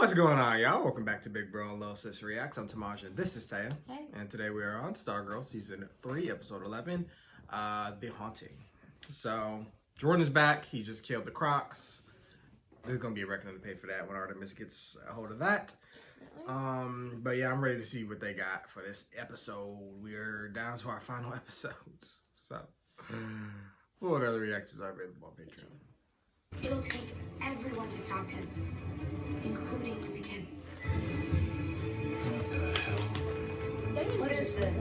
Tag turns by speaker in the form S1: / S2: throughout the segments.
S1: What's going on, y'all? Welcome back to Big Bro and Lil Sis Reacts. I'm Tamaja and this is Taya.
S2: Hey.
S1: And today we are on Stargirl Season 3, Episode 11, The Haunting. So, Jordan's back. He just killed the Crocs. There's going to be a reckoning to pay for that when Artemis gets a hold of that. But yeah, I'm ready to see what they got for this episode. We're down to our final episodes. So, full other reactions are available on Patreon.
S3: It'll take everyone to stop him, including the McKins.
S4: What the hell?
S2: What is this?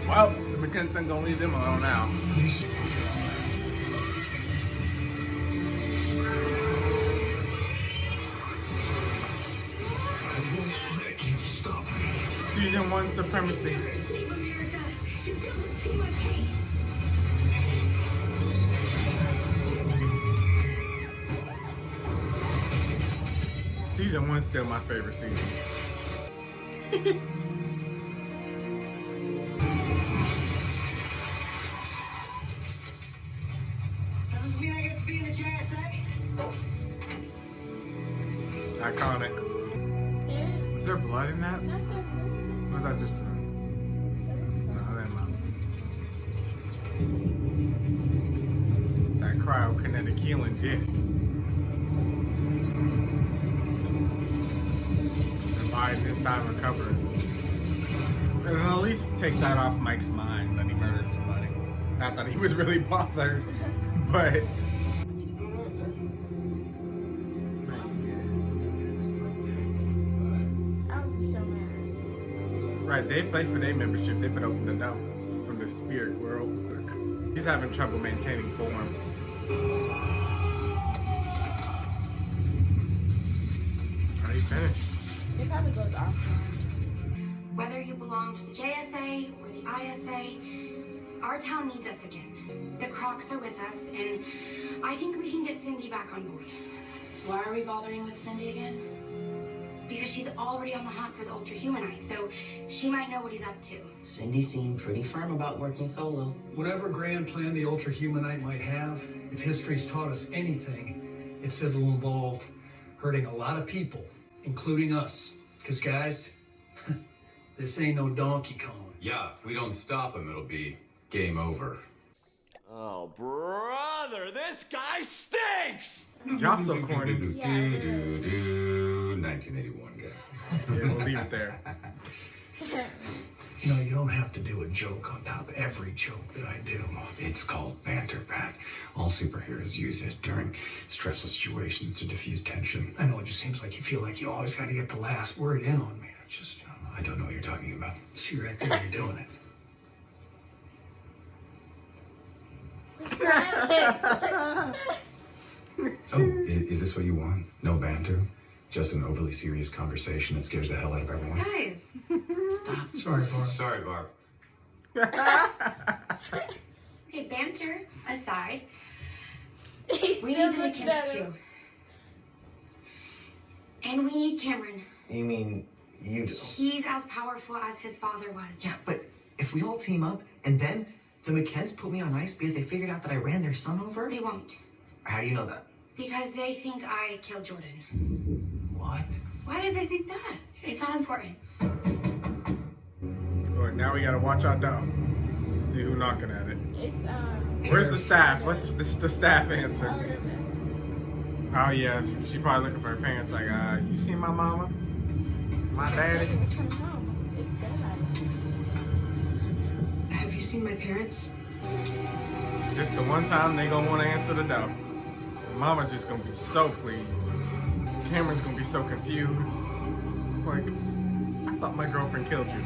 S1: Well, the McKins ain't gonna leave them alone now. Season 1 supremacy. Season 1's still my favorite season.
S5: Doesn't mean I get to be in the JSA.
S1: Iconic.
S2: Yeah.
S1: Is there blood in that?
S2: Not that movie.
S1: Or is that just a... No, never mind. That cryokinetic healing did. Biden this time recovering. And at least take that off Mike's mind that he murdered somebody. Not that he was really bothered, but...
S2: I would be so mad.
S1: Right, they pay for their membership. They've been opened it up from the spirit world. He's having trouble maintaining form. Are you finished?
S2: It probably goes off.
S3: Whether you belong to the JSA or the ISA, our town needs us again. The Crocs are with us, and I think we can get Cindy back on board.
S6: Why are we bothering with Cindy again?
S3: Because she's already on the hunt for the Ultrahumanite, so she might know what he's up to.
S6: Cindy seemed pretty firm about working solo.
S5: Whatever grand plan the Ultrahumanite might have, if history's taught us anything, it's that it'll involve hurting a lot of people, including us. Because, guys, this ain't no Donkey Kong.
S7: Yeah, if we don't stop him, it'll be game over.
S4: Oh, brother, this guy stinks!
S1: Y'all so corny.
S2: Yeah, really.
S7: 1981, guys.
S1: Yeah, we'll leave it there.
S5: You know, you don't have to do a joke on top of every joke that I do.
S7: It's called banter, Pat. All superheroes use it during stressful situations to diffuse tension.
S5: I know it just seems like you feel like you always got to get the last word in on me. It's just,
S7: I don't know what you're talking about.
S5: see right there, you're doing it.
S7: Oh, is this what you want? No banter? Just an overly serious conversation that scares the hell out of everyone?
S3: Guys,
S6: Stop.
S5: Sorry, Barb.
S7: Sorry, Barb.
S3: okay, banter aside,
S2: They
S3: we
S2: still
S3: need the
S2: look
S3: McKins
S2: better.
S3: too. And we need Cameron.
S6: You mean you do?
S3: He's as powerful as his father was.
S6: Yeah, but if we all team up and then the McKens put me on ice because they figured out that I ran their son over?
S3: They won't.
S6: How do you know that?
S3: Because they think I killed Jordan.
S6: What?
S3: Why did they think that? It's not important.
S1: Alright, now we gotta watch our dog. See who knocking at it.
S2: It's
S1: Where's the staff? Let the staff answer.
S2: Artemis.
S1: Oh yeah, she probably looking for her parents. Like, you see my mama? My daddy?
S2: It was coming home. It's dead.
S6: Have you seen my parents?
S1: This the one time they gonna want to answer the door. Mama just gonna be so pleased. Cameron's gonna be so confused. Like, I thought my girlfriend killed you.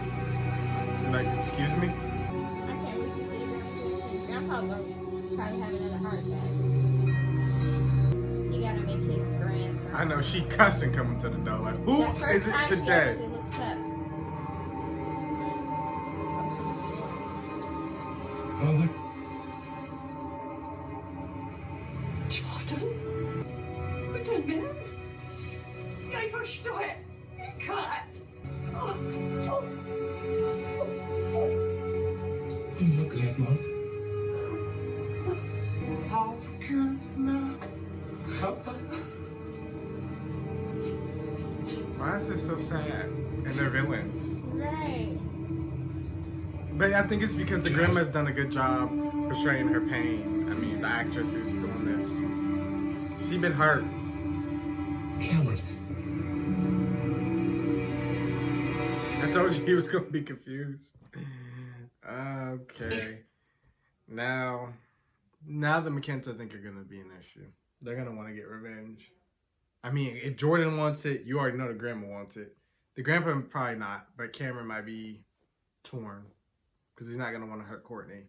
S1: Like, excuse me?
S2: I can't wait to see Grandpa. Grandpa will probably have another heart attack. You gotta make his grand turn.
S1: I know she cussing coming to the door. Like, who
S2: The first
S1: is it
S2: time she
S1: today?
S2: actually looks up.
S5: Father?
S8: Jordan? Jordan? Jeg forstår ikke.
S5: Look at Mom.
S8: How can I help?
S1: is this so sad? And they're villains.
S2: Right.
S1: But I think it's because the grandma's done a good job portraying her pain. I mean, the actress who's doing this, she's been hurt.
S5: Cameron.
S1: I told you he was going to be confused. Okay. Now the McKents, I think, are going to be an issue. They're going to want to get revenge. I mean, if Jordan wants it, you already know the grandma wants it. The grandpa probably not, but Cameron might be torn because he's not going to want to hurt Courtney.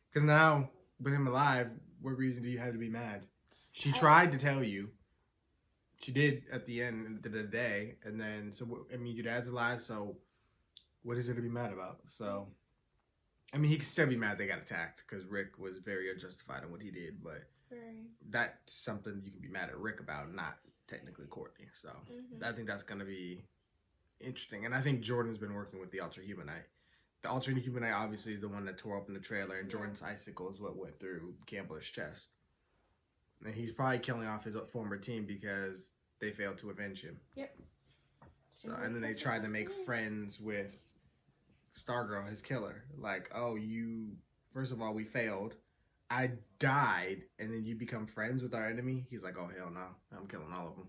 S1: Because now, with him alive, what reason do you have to be mad? She tried to tell you. She did at the end of the day. And then, so, I mean, your dad's alive, so what is there to be mad about? So, I mean, he could still be mad they got attacked because Rick was very unjustified in what he did, but that's something you can be mad at Rick about, not technically Courtney. So, I think that's going to be interesting. And I think Jordan's been working with the Ultra Humanite. The Ultra Humanite obviously is the one that tore open the trailer, and Jordan's icicle is what went through Gambler's chest. And he's probably killing off his former team because they failed to avenge him.
S2: Yep.
S1: So, and then they tried to make friends with Stargirl, his killer. Like, oh, first of all, we failed. I died, and then you become friends with our enemy? He's like, oh, hell no. I'm killing all of them.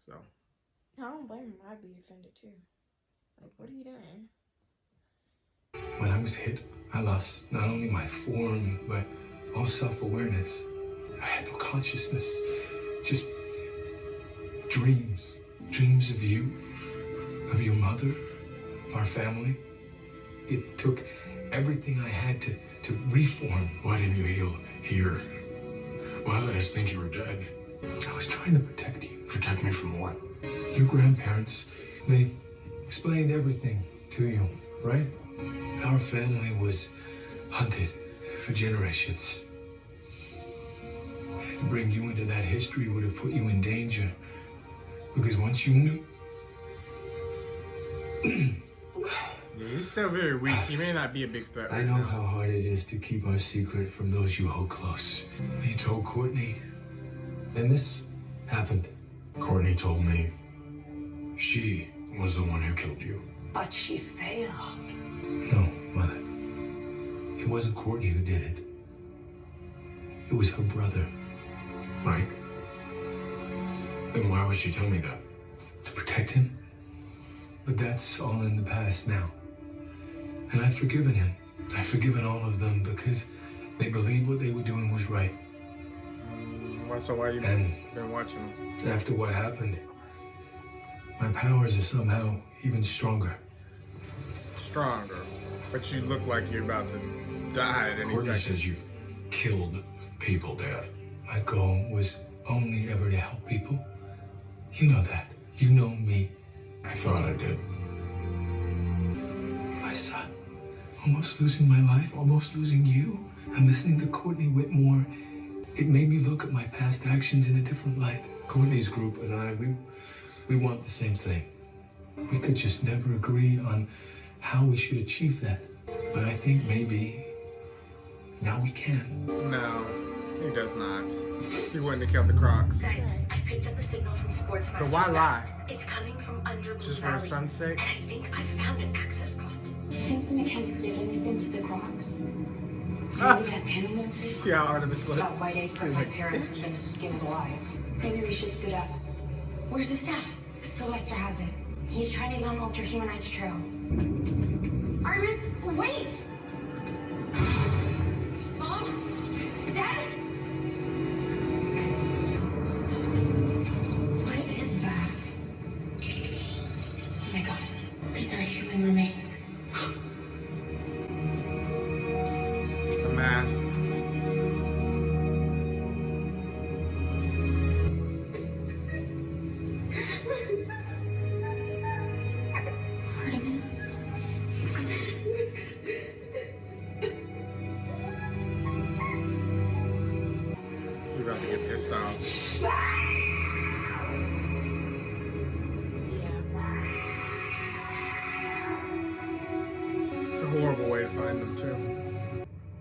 S1: So.
S2: I don't blame him. I'd be offended too. Like, what are you doing?
S5: When I was hit, I lost not only my form, but all self-awareness. I had no consciousness, just dreams. Dreams of you, of your mother, of our family. It took everything I had to reform.
S7: Why didn't you heal here? Why let us think you were dead?
S5: I was trying to protect you.
S7: Protect me from what?
S5: Your grandparents, they explained everything to you, right? Our family was hunted for generations. To bring you into that history would have put you in danger. Because once you knew...
S1: Yeah, he's still very weak. He may not be a big threat.
S5: I know how hard it is to keep our secret from those you hold close. You told Courtney. Then this happened.
S7: Courtney told me she was the one who killed you.
S8: But she failed.
S5: No, Mother. It wasn't Courtney who did it. It was her brother.
S7: Mike? Then why would she tell me that?
S5: To protect him? But that's all in the past now. And I've forgiven him. I've forgiven all of them because they believed what they were doing was right.
S1: So why you been watching them?
S5: After what happened, my powers are somehow even stronger.
S1: Stronger? But you look like you're about to die at any
S7: Courtney
S1: second.
S7: says you've killed people, Dad.
S5: My goal was only ever to help people. You know that. You know me.
S7: I thought I did.
S5: My son, almost losing my life, almost losing you. And listening to Courtney Whitmore, it made me look at my past actions in a different light. Courtney's group and I, we want the same thing. We could just never agree on how we should achieve that. But I think maybe now we can.
S1: No, he does not. He wouldn't have killed the Crocs.
S8: Guys, I picked up a signal from Sports
S1: So why lie?
S8: It's coming from under Blue
S1: Just for
S8: Valley.
S1: his son's sake?
S8: And I think I found an access point.
S3: Do you think the McKents did anything to the Crocs?
S1: Ah.
S3: Maybe that animal tape?
S1: See how Artemis looked?
S3: That white egg from my parents has been skinned alive. Maybe we should suit up. Where's the staff? Sylvester has it. He's trying to get on the Ultra Humanite's trail. Artemis, wait! Mom? Dad? What is that? Oh my god. These are human remains.
S1: The mask.
S3: Artemis.
S1: He's about to get pissed off. It's a horrible way to find them too.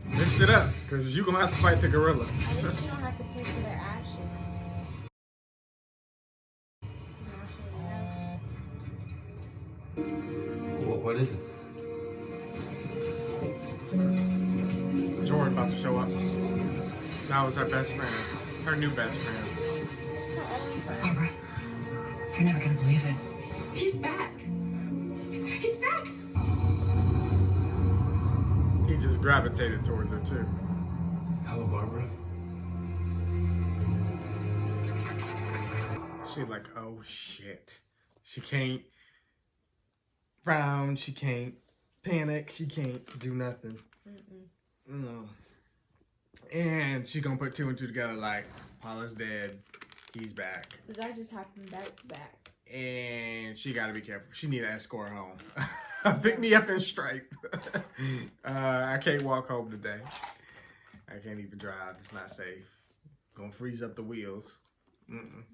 S1: Mix it up, because you're going to have to fight the gorilla.
S2: At least you don't have to pay for their ashes.
S7: What is it?
S1: Jordan about to show up. That was her best friend. Her new best friend.
S2: Her only friend.
S6: Barbara, you're never gonna believe it.
S8: He's back. He's back.
S1: He just gravitated towards her too.
S7: Hello, Barbara.
S1: She like, oh shit. She can't frown. She can't panic. She can't do nothing. No. And she gonna put two and two together like, Paula's dead. He's back.
S2: Cause that just happened back to back.
S1: And she gotta be careful. She need to escort her home. Pick me up and stripe. I can't walk home today. I can't even drive. It's not safe. Gonna freeze up the wheels. Mm-mm.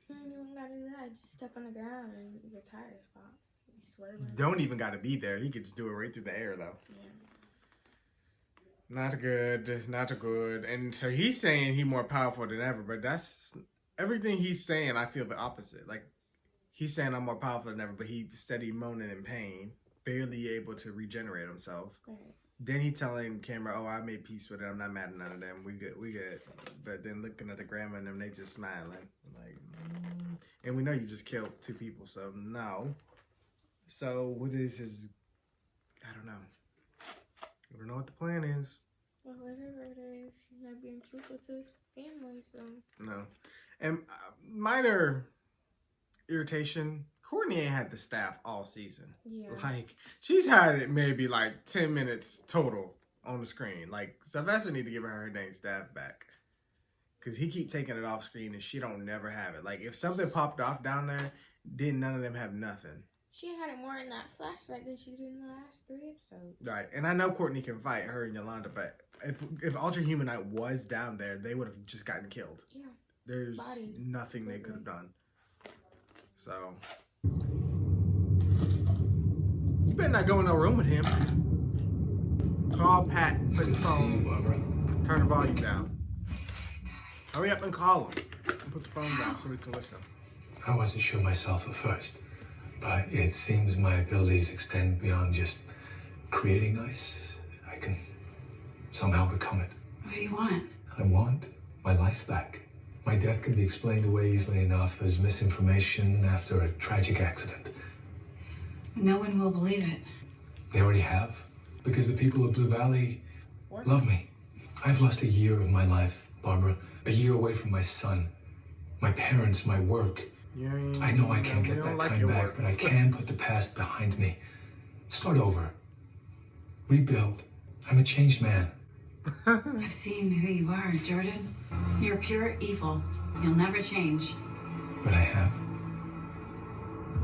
S2: You don't even gotta do that. Just step on the ground and your tires pop. You swerve.
S1: Don't even gotta be there. He could just do it right through the air though.
S2: Yeah.
S1: Not good. Not good. And so he's saying he's more powerful than ever, but that's everything he's saying. I feel the opposite. Like he's saying I'm more powerful than ever, but he's steady moaning in pain, barely able to regenerate himself.
S2: Right.
S1: Then he telling the camera, "Oh, I made peace with it. I'm not mad at none of them. We good. We good." But then looking at the grandma and them, they just smiling, like. And we know you just killed two people, so no. So what is his? I don't know. I don't know what the plan is.
S2: Well, whatever it is, he's not being truthful to his family, so.
S1: No. And minor irritation. Courtney ain't had the staff all season.
S2: Yeah.
S1: Like, she's had it maybe like 10 minutes total on the screen. Like, Sylvester need to give her dang staff back. Because he keep taking it off screen and she don't never have it. Like, if something popped off down there, then none of them have nothing.
S2: She had it more in that flashback than she did in the last 3 episodes.
S1: Right. And I know Courtney can fight, her and Yolanda, but if Ultra Humanite was down there, they would have just gotten killed.
S2: Yeah.
S1: There's
S2: Body.
S1: nothing they could have done. So... You better not go in no room with him. Call Pat, put the phone, turn the volume down. Hurry up and call him. And put the phone down so we can listen.
S7: I wasn't sure myself at first, but it seems my abilities extend beyond just creating ice. I can somehow become it.
S8: What do you want?
S7: I want my life back. My death can be explained away easily enough as misinformation after a tragic accident.
S8: No one will believe it.
S7: They already have, because the people of Blue Valley love me. I've lost a year of my life, Barbara. A year away from my son, my parents, my work. I know I can't get that time back, but I can put the past behind me. Start over. Rebuild. I'm a changed man.
S8: I've seen who you are, Jordan. You're pure evil. You'll never change.
S7: But I have.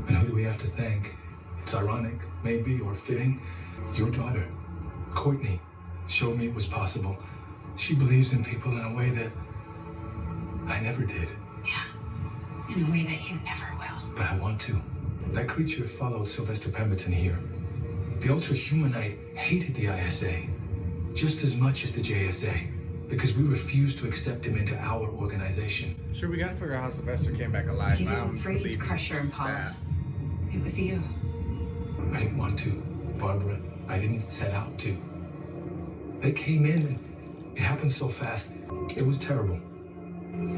S7: And who do we have to thank? It's ironic, maybe, or fitting. Your daughter, Courtney, showed me it was possible. She believes in people in a way that I never did.
S8: Yeah, in a way that you never will.
S7: But I want to. That creature followed Sylvester Pemberton here. The Ultra Humanite hated the ISA just as much as the JSA because we refused to accept him into our organization.
S1: Sure, we gotta figure out how Sylvester came back alive.
S8: He didn't freeze, Crusher, and Paula. It was you.
S7: I didn't want to, Barbara. I didn't set out to. They came in and it happened so fast. It was terrible.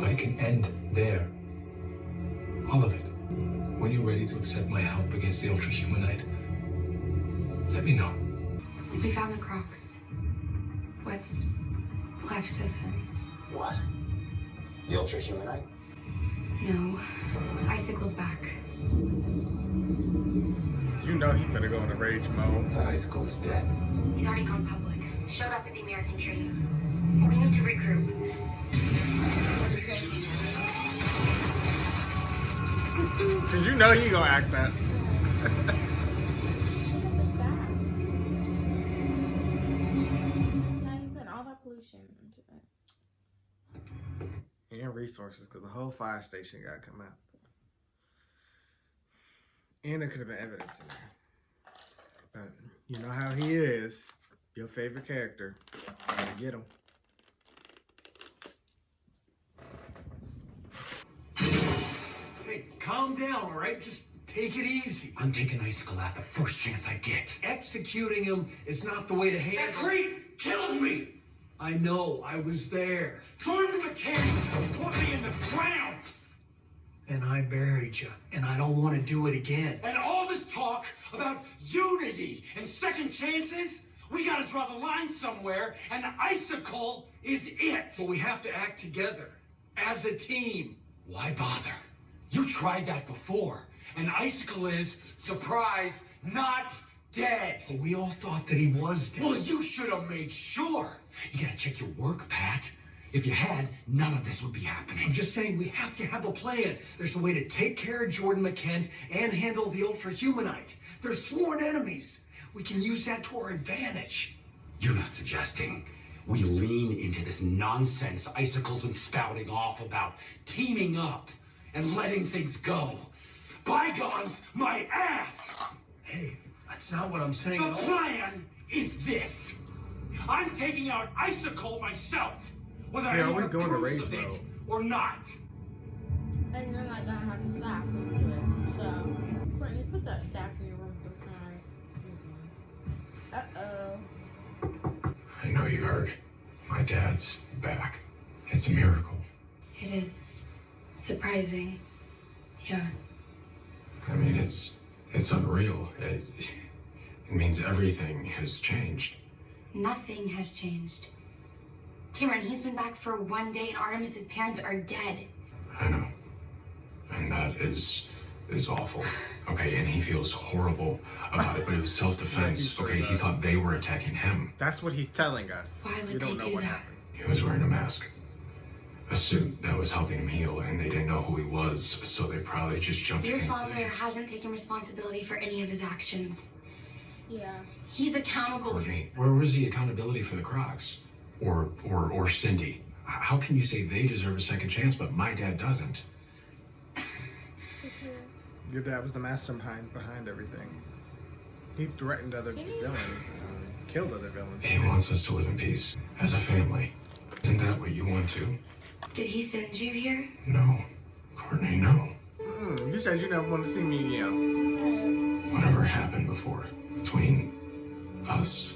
S7: But it can end there. All of it. When you're ready to accept my help against the Ultra Humanite, let me know.
S3: We found the Crocs. What's left of them?
S9: What? The Ultra Humanite?
S3: No. Icicle's back.
S1: You know he finna go into rage mode.
S7: That Icicle was dead.
S3: He's already gone public. Showed up at the American tree. We need to regroup.
S1: Cause you know he gonna act that.
S2: Look at the staff. Now you put all that pollution into it.
S1: And resources, cause the whole fire station gotta come out. And there could have been evidence in there. But you know how he is. Your favorite character. Gotta get him.
S5: Hey, calm down, all right? Just take it easy.
S7: I'm taking Icicle at the first chance I get.
S5: Executing him is not the way to handle
S7: That creep killed me!
S5: I know, I was there.
S7: Jordan McCann put me in the ground!
S5: And I buried you, and I don't want to do it again.
S7: And all this talk about unity and second chances? We gotta draw the line somewhere, and the Icicle is it!
S5: But we have to act together, as a team.
S7: Why bother? You tried that before, and Icicle is, surprise, not dead!
S5: But we all thought that he was dead.
S7: Well, you should have made sure. You gotta check your work, Pat. If you had, none of this would be happening.
S5: I'm just saying we have to have a plan. There's a way to take care of Jordan McKent and handle the Ultra-Humanite. They're sworn enemies. We can use that to our advantage.
S7: You're not suggesting we lean into this nonsense Icicle's been spouting off about teaming up and letting things go. Bygones, my ass!
S5: Hey, that's not what I'm saying
S7: The
S5: at all.
S7: plan is this. I'm taking out Icicle myself, whether
S1: They
S7: I
S1: always
S7: want
S1: go into
S7: proofs
S1: rage
S7: of it
S1: mode.
S7: or not.
S2: And you're not gonna have to stop and do it. So, Courtney, put that staff in your room tonight. Uh-oh.
S7: I know you heard. My dad's back. It's a miracle.
S3: It is surprising. Yeah.
S7: I mean, it's unreal. It means everything has changed.
S3: Nothing has changed. Cameron, he's been back for one day and Artemis's parents are dead.
S7: I know. And that is awful. Okay, and he feels horrible about it, but it was self-defense. Okay, he thought they were attacking him.
S1: That's what he's telling us.
S3: Why would
S1: We don't
S3: they
S1: know
S3: do
S1: what
S3: that?
S1: happened.
S7: He was wearing a mask. A suit that was helping him heal, and they didn't know who he was, so they probably just jumped to
S3: Your father
S7: conclusions.
S3: hasn't taken responsibility for any of his actions.
S2: Yeah.
S3: He's accountable for...
S7: Courtney, where was the accountability for the Crocs? Or Cindy? How can you say they deserve a second chance, but my dad doesn't?
S1: Your dad was the mastermind behind everything. He threatened other villains and killed other villains.
S7: He wants us to live in peace, as a family. Isn't that what you want too?
S3: Did he send you here?
S7: No. Courtney, no.
S1: You said you never want to see me again.
S7: Whatever happened before, between us,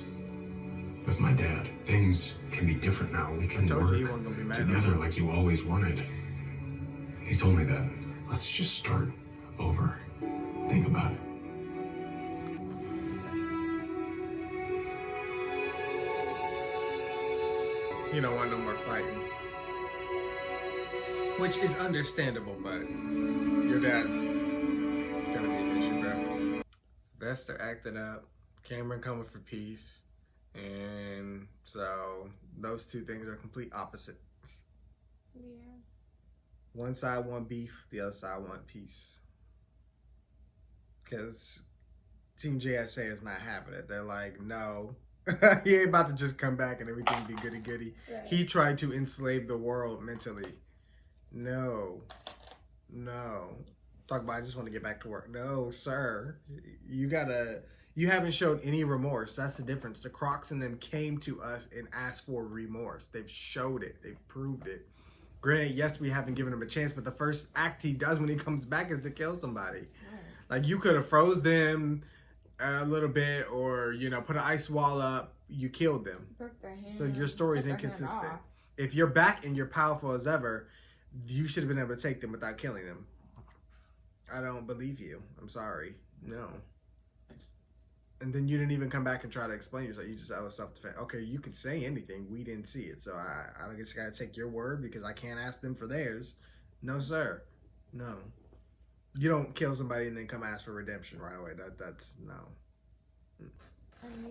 S7: with my dad, things can be different now. We can
S1: told you he
S7: work
S1: wasn't gonna be mad
S7: together like you always wanted. He told me that. Let's just start over. Think about it.
S1: You don't want no more fighting. Which is understandable, but your dad's gonna be an issue, bro. Sylvester acting up, Cameron coming for peace, and so those two things are complete opposites.
S2: Yeah.
S1: One side want beef, the other side want peace. Because Team JSA is not having it. They're like, no, he ain't about to just come back and everything be goody-goody.
S2: Right.
S1: He tried to enslave the world mentally. No. Talk about, I just want to get back to work. No, sir. You haven't showed any remorse. That's the difference. The Crocs and them came to us and asked for remorse. They've showed it. They've proved it. Granted, yes, we haven't given him a chance, but the first act he does when he comes back is to kill somebody. Like, you could have froze them a little bit or, put an ice wall up. You killed them.
S2: Broke their hand.
S1: So your story's
S2: Cut their hand
S1: inconsistent.
S2: off.
S1: If you're back and you're powerful as ever, you should have been able to take them without killing them. I don't believe you. I'm sorry. No. And then you didn't even come back and try to explain yourself. You just self-defense. Okay, you can say anything. We didn't see it. So I don't guess I got to take your word because I can't ask them for theirs. No, sir. No. You don't kill somebody and then come ask for redemption right away. That's no.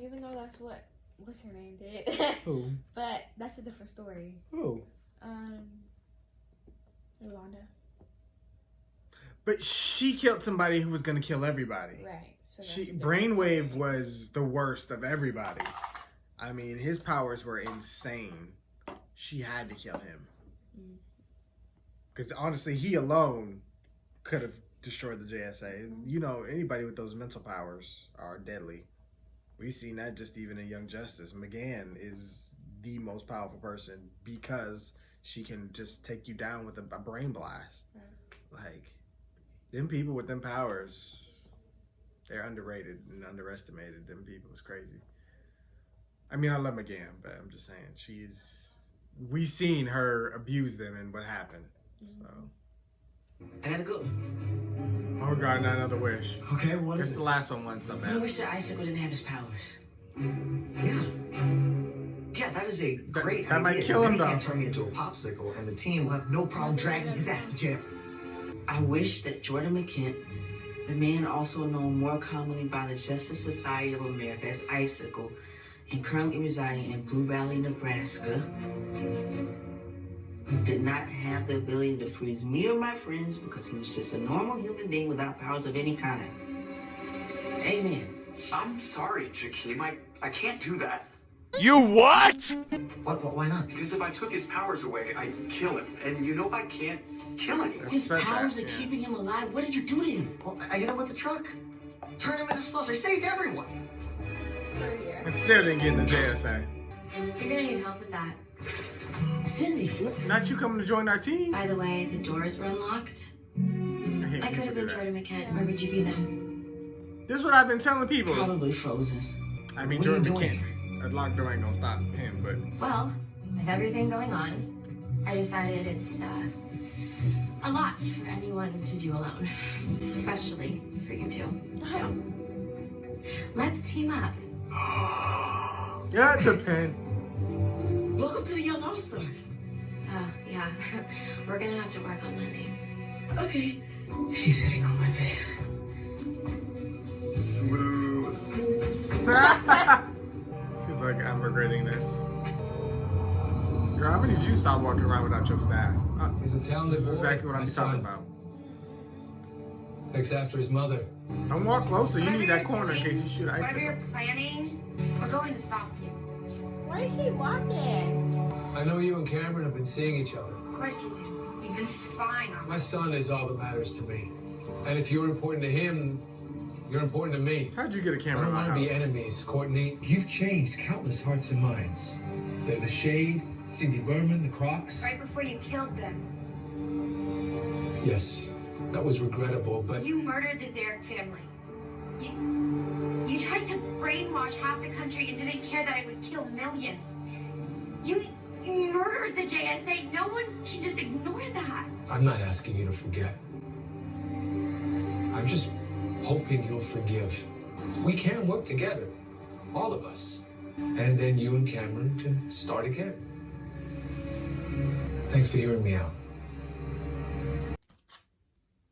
S2: Even though that's what's her name did.
S1: Who?
S2: But that's a different story.
S1: Who?
S2: Yolanda.
S1: But she killed somebody who was going to kill everybody.
S2: Right. So that's a different
S1: Brainwave
S2: story.
S1: was the worst of everybody. I mean, his powers were insane. She had to kill him. Because honestly, he alone could have destroyed the JSA. Anybody with those mental powers are deadly. We've seen that just even in Young Justice. McGann is the most powerful person because she can just take you down with a brain blast.
S2: Right.
S1: Like, Them people with them powers, they're underrated and underestimated. Them people is crazy. I mean, I love McGann, but I'm just saying, we seen her abuse them and what happened. So.
S6: I gotta go.
S1: Oh God, not another wish.
S6: Okay, what
S1: Guess
S6: is it?
S1: the last one wasn't so
S6: I
S1: bad.
S6: wish that Icicle didn't have his powers. Yeah. Yeah, that is a great
S1: that
S6: idea.
S1: might kill him,
S6: Then he
S1: though.
S6: can't turn me into a popsicle, and the team will have no problem dragging his ass to jail.
S10: I wish that Jordan McKent, the man also known more commonly by the Justice Society of America as Icicle, and currently residing in Blue Valley, Nebraska, did not have the ability to freeze me or my friends because he was just a normal human being without powers of any kind. Amen.
S11: I'm sorry, Jakeem. I can't do that.
S4: You what?
S6: Why not?
S11: Because if I took his powers away, I'd kill him. And you know I can't kill anyone.
S10: His powers are keeping him alive. What did you do to him?
S6: Well, I hit him with the truck. Turned him into slush. I saved everyone.
S1: And still didn't get in the JSA.
S12: You're gonna need help with that.
S10: Cindy.
S1: Not you coming to join our team.
S12: By the way, the doors were unlocked. I could have been Jordan McKent. Where would you be then?
S1: This is what I've been telling people.
S10: Probably frozen.
S1: I mean,
S6: What are you
S1: Jordan
S6: doing?
S1: McKent. A locked door ain't gonna stop him, but.
S12: Well, with everything going on, I decided it's a lot for anyone to do alone, especially for you two. So, let's team up.
S1: Yeah, it depends.
S10: Welcome to the Young All-Stars.
S12: Yeah, we're gonna have to work on Monday.
S10: Okay. She's sitting on my bed.
S11: Smooth.
S1: She's like, I'm regretting this. Girl, how many did you stop walking around without your staff?
S7: He's a talented
S1: This is
S7: boy.
S1: exactly what I'm
S7: my
S1: talking
S7: son.
S1: about.
S7: Takes after his mother.
S1: Don't walk closer. You need that corner in
S3: doing,
S1: case you shoot
S3: whatever
S1: icicle.
S3: you're planning, we're going to stop you.
S2: Why is he walking?
S7: I know you and Cameron have been seeing each other.
S3: Of course you do. You've been spying on
S7: My
S3: us.
S7: son is all that matters to me. And if you're important to him, you're important to me.
S1: How'd you get a
S7: I
S1: camera
S7: don't
S1: in my
S7: want to be
S1: house?
S7: enemies, Courtney. You've changed countless hearts and minds. The Shade, Cindy Berman, the Crocs.
S3: Right before you killed them,
S7: Yes, that was regrettable, but
S3: you murdered the Zarek family. You tried to brainwash half the country and didn't care that it would kill millions. You murdered the JSA. No one can just ignore that.
S7: I'm not asking you to forget. I'm just hoping you'll forgive. We can work together, all of us. And then you and Cameron can start again. Thanks for hearing me out.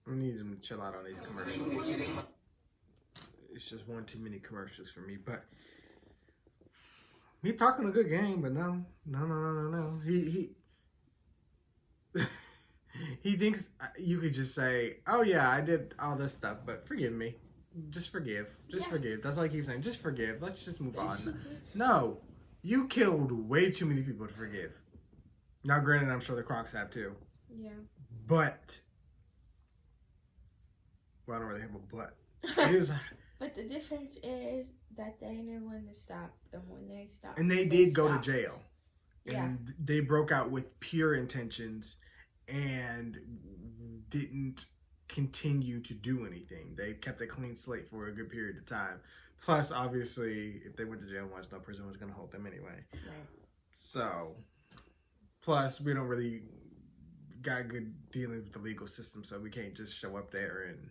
S1: I need him to chill out on these commercials. It's just one too many commercials for me, but he talking a good game, but no. He he thinks you could just say, "Oh yeah, I did all this stuff, but forgive me. Just forgive. Forgive." That's all he keeps saying. Just forgive. Let's just move on. No, you killed way too many people to forgive. Now, granted, I'm sure the Crocs have too.
S2: Yeah.
S1: But, well, I don't really have a but. It is.
S2: But the difference is that they knew when to stop and when they stopped.
S1: And they did go to
S2: stopped.
S1: jail.
S2: Yeah.
S1: And they broke out with pure intentions and didn't continue to do anything. They kept a clean slate for a good period of time. Plus, obviously, if they went to jail once, no prison was going to hold them anyway.
S2: Right.
S1: So, plus, we don't really got good dealings with the legal system, so we can't just show up there and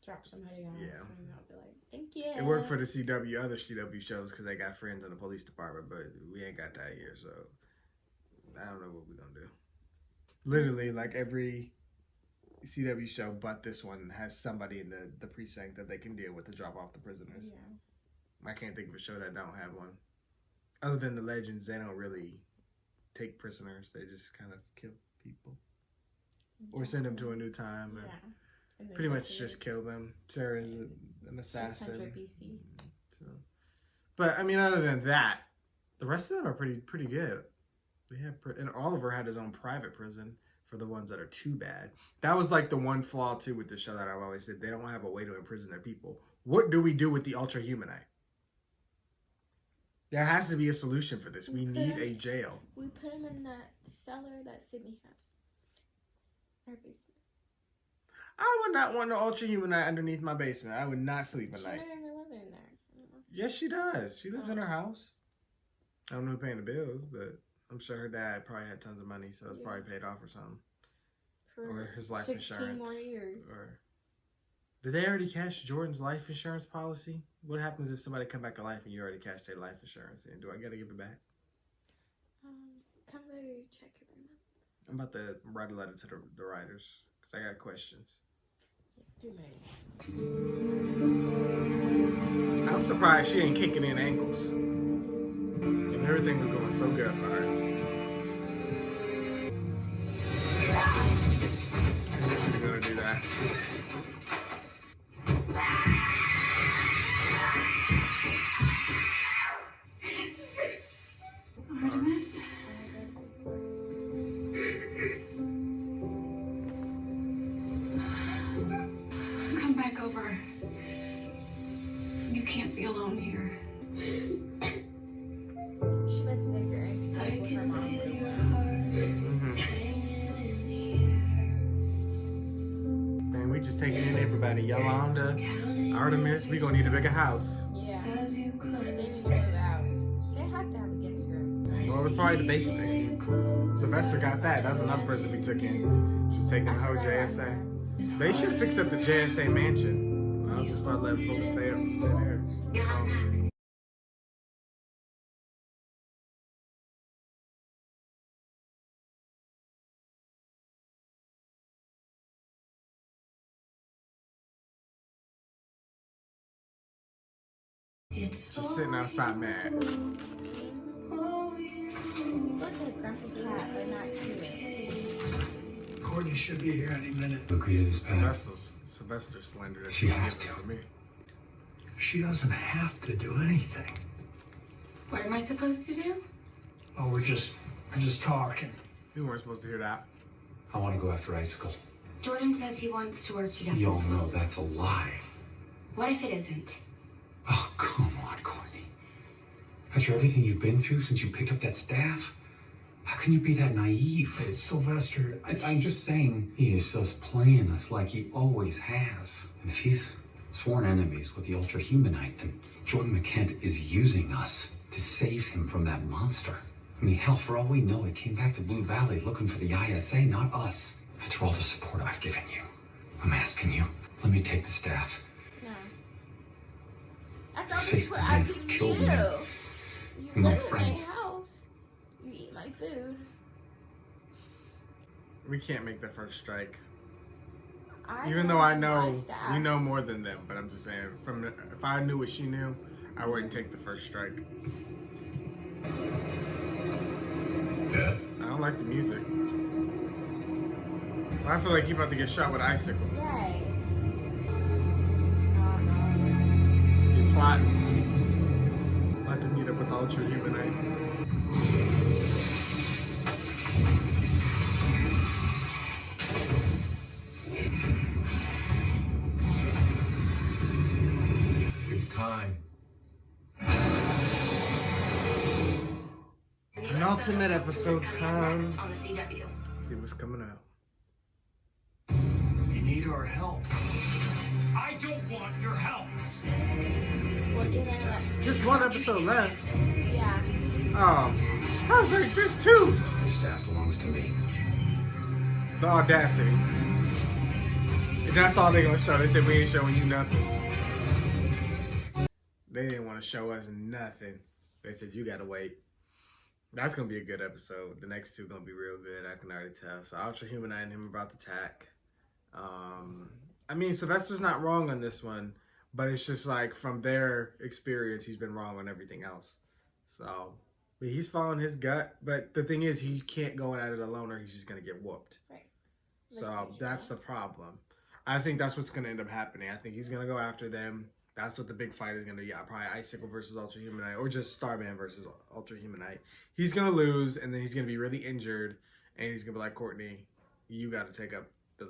S2: Drop somebody off.
S1: Yeah.
S2: And I'll be like, thank you.
S1: it worked for the CW, other CW shows because they got friends in the police department, but we ain't got that here, so I don't know what we're gonna do. Literally, like every CW show but this one has somebody in the precinct that they can deal with to drop off the prisoners.
S2: Yeah.
S1: I can't think of a show that don't have one. Other than the Legends, they don't really take prisoners. They just kind of kill people. Or send them to a new time. Or
S2: And
S1: pretty much just kill them. Sarah's an assassin.
S2: 600 BC.
S1: So, but I mean, other than that, the rest of them are pretty good. They have, and Oliver had his own private prison for the ones that are too bad. That was like the one flaw too with the show that I've always said. They don't have a way to imprison their people. What do we do with the Ultra Humanite? There has to be a solution for this. We need a jail.
S2: We put him in that cellar that Sydney has. Our basement.
S1: I would not want an Ultra Humanite underneath my basement. I would not sleep at
S2: She
S1: night.
S2: never even lived in there.
S1: Yes, she does. She lives in her house. I don't know who paying the bills, but I'm sure her dad probably had tons of money, so it's probably paid off or something. Or his life
S2: 16
S1: insurance.
S2: more years.
S1: Or did they already cash Jordan's life insurance policy? What happens if somebody come back to life and you already cashed their life insurance? And do I gotta give it back?
S2: Come later, you check every month.
S1: I'm about to write a letter to the writers because I got questions.
S2: Too many.
S1: I'm surprised she ain't kicking in ankles. And everything was going so good for her. I knew she was gonna do that.
S8: Artemis? Come back over. You can't be alone here.
S2: She meant to take her in because that's what her mom would
S1: Man, we just taking in everybody. Yolanda, Artemis, we gonna need a bigger house.
S2: Yeah. They need to move out. They have to have a guest room.
S1: Well, it was probably the basement. Sylvester got that. That's another person we took in. Just taking the whole JSA. They should fix up the JSA mansion. I'll just start letting folks stay there. Just sitting outside mad.
S2: He's like a grumpy cat, but not cute.
S5: Courtney should be here any minute.
S7: Agree to this path.
S1: Sylvester slender.
S7: She has to.
S1: For me.
S5: She doesn't have to do anything.
S12: What am I supposed to do?
S5: Oh, we're just talking.
S1: You weren't supposed to hear that.
S7: I want to go after Icicle.
S12: Jordan says he wants to work together.
S7: We all know that's a lie.
S12: What if it isn't?
S7: Oh, come on, Courtney. After everything you've been through since you picked up that staff, how can you be that naive?
S5: Hey, Sylvester,
S7: I'm just saying he is just playing us like he always has. And if he's sworn enemies with the Ultra Humanite, then Jordan McKent is using us to save him from that monster. I mean, hell, for all we know, it came back to Blue Valley looking for the ISA, not us. After all the support I've given you, I'm asking you, let me take the staff.
S2: No. After all
S7: Face
S2: this
S7: the
S2: what
S7: man
S2: I've
S7: who
S2: given
S7: killed
S2: you.
S7: me.
S2: You
S7: And my
S2: live in my
S7: friends.
S2: house. You eat my food.
S1: We can't make the first strike.
S2: I
S1: Even
S2: know
S1: though I
S2: my
S1: know
S2: staff.
S1: you know more than them, but I'm just saying, if I knew what she knew, I wouldn't take the first strike.
S7: Yeah?
S1: I don't like the music. I feel like he's about to get shot with an icicle.
S2: Right.
S1: He's plotting. About to meet up with Ultra Humanite.
S7: It's time.
S1: Penultimate episode time.
S12: On the CW.
S1: See what's coming out.
S5: you need our help. I don't want your help.
S2: What did I let?
S1: Just one episode left.
S2: Yeah.
S1: Oh, I was like, there's two.
S7: The staff belongs to me.
S1: The audacity. And that's all they're gonna show. They said we ain't showing you nothing. They didn't want to show us nothing. They said you gotta wait. That's gonna be a good episode. The next two gonna be real good. I can already tell. So Ultra Humanite and him about to attack. I mean, Sylvester's not wrong on this one, but it's just like from their experience, he's been wrong on everything else. So, but he's following his gut. But the thing is, he can't go at it alone, or he's just gonna get whooped.
S2: Right.
S1: So that's the problem. I think that's what's gonna end up happening. I think he's gonna go after them. That's what the big fight is gonna be. Probably Icicle versus Ultra Humanite, or just Starman versus Ultra Humanite. He's gonna lose, and then he's gonna be really injured, and he's gonna be like, Courtney, you gotta take up.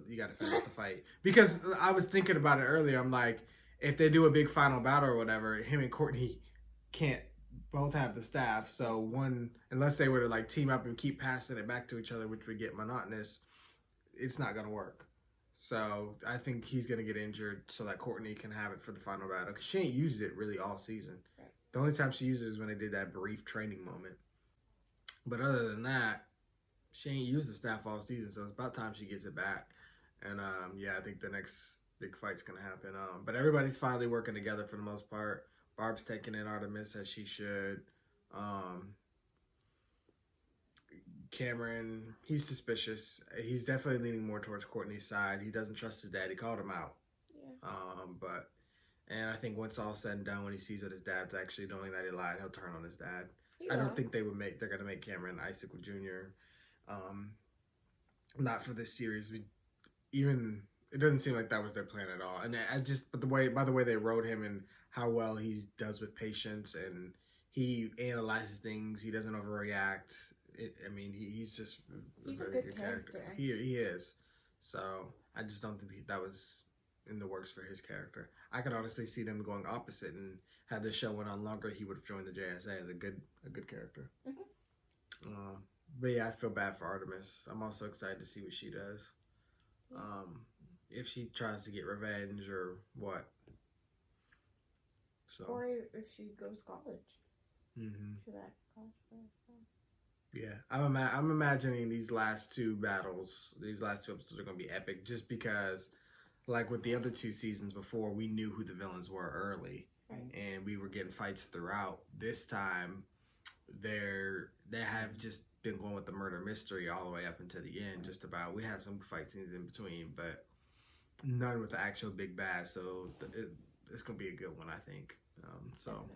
S1: You got to finish the fight. Because I was thinking about it earlier. I'm like, if they do a big final battle or whatever, him and Courtney can't both have the staff. So one, unless they were to like team up and keep passing it back to each other, which would get monotonous, it's not going to work. So I think he's going to get injured so that Courtney can have it for the final battle. Because she ain't used it really all season.
S2: Right.
S1: The only time she used it is when they did that brief training moment. But other than that, she ain't used the staff all season. So it's about time she gets it back. And yeah, I think the next big fight's going to happen. But everybody's finally working together for the most part. Barb's taking in Artemis as she should. Cameron, he's suspicious. He's definitely leaning more towards Courtney's side. He doesn't trust his dad. He called him out.
S2: Yeah.
S1: And I think once all said and done, when he sees what his dad's actually doing, that he lied, he'll turn on his dad.
S2: Yeah.
S1: I don't think they're going to make Cameron Icicle Jr. Not for this series. It doesn't seem like that was their plan at all. And but by the way they wrote him and how well he does with patience and he analyzes things, he doesn't overreact. He's
S2: a good character.
S1: He is. So I just don't think that was in the works for his character. I could honestly see them going opposite, and had this show went on longer, he would have joined the JSA as a good character.
S2: Mm-hmm.
S1: But yeah, I feel bad for Artemis. I'm also excited to see what she does. If she tries to get revenge or what. So.
S2: Or if she goes to college.
S1: Mm-hmm.
S2: To that college place.
S1: Yeah, I'm imagining these last two battles, these last two episodes are going to be epic just because, like with the other two seasons before, we knew who the villains were early.
S2: Right.
S1: And we were getting fights throughout. This time, they have just been going with the murder mystery all the way up until the end, just about. We had some fight scenes in between, but none with the actual big bad, so it's going to be a good one, I think. So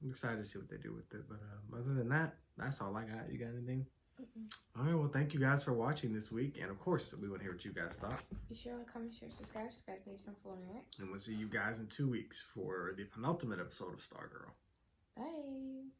S1: I'm excited to see what they do with it, but other than that, that's all I got. You got anything?
S2: Mm-mm.
S1: All right, well, thank you guys for watching this week, and of course, we want to hear what you guys thought.
S2: Be sure to comment, share, subscribe page, and follow me, right?
S1: And we'll see you guys in 2 weeks for the penultimate episode of Stargirl.
S2: Bye.